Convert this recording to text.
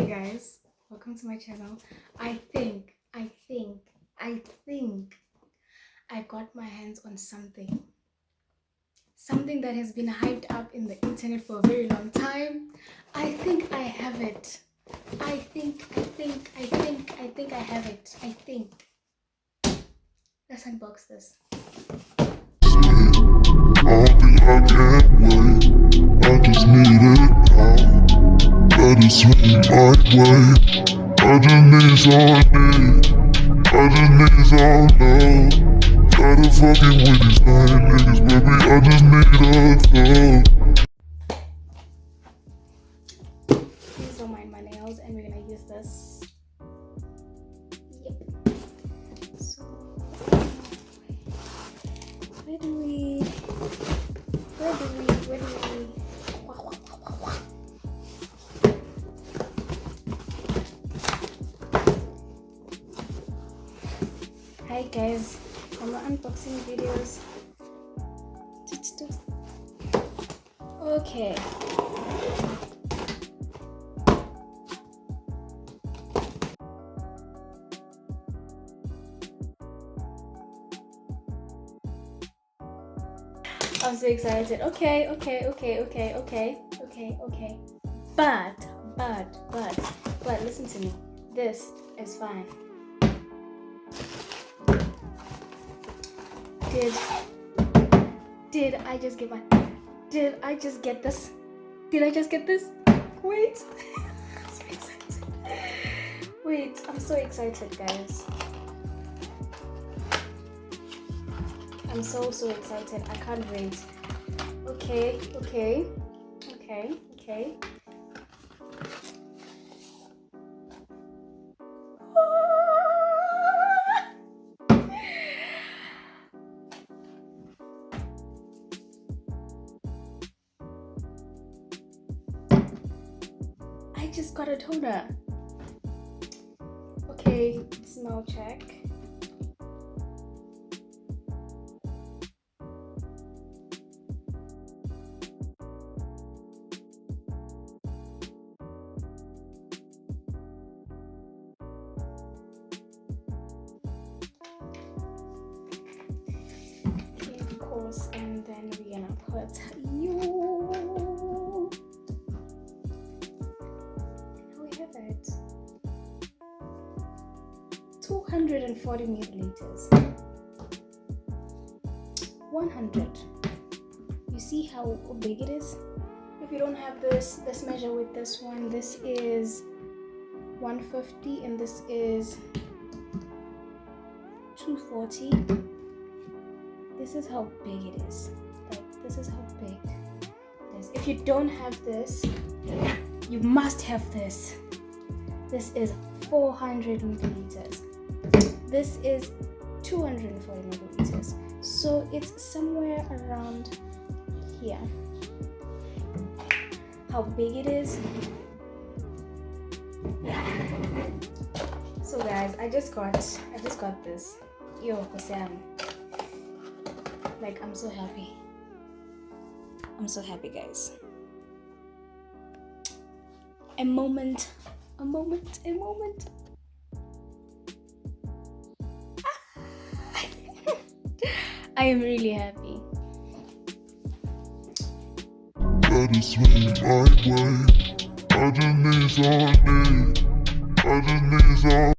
guys, welcome to my channel. I think I got my hands on something that has been hyped up in the internet for a very long time. I think I have it. I think I have it. Let's unbox this. I can't wait. I just need it now. Let it swing my way. I just need something. I just need some love. Tired of fucking with these lying niggas, baby. I just need a thug. Please don't mind my nails, and we're gonna use this. Yep. So where do we Hi guys, I'm unboxing videos. Okay. I'm so excited. Okay. But listen to me. This is fine. Did I just get this? Did I just get this? Wait. I'm so excited. Wait, I'm so excited, guys. I'm so excited. I can't wait. Okay. I just got a toner. Okay, smell check. And then we're gonna put you. Now we have it. 240 milliliters. 100. You see how big it is? If you don't have this, let's measure with this one. This is 150 and this is 240. This is how big it is. Like, this is how big it is. If you don't have this, you must have this. This is 400 milliliters. This is 240 milliliters. So it's somewhere around here. How big it is? Yeah. So guys, I just got this. Yo, Kosam. Like, I'm so happy. Guys. A moment. I am really happy. Let it swing my way. I just need something. I just need some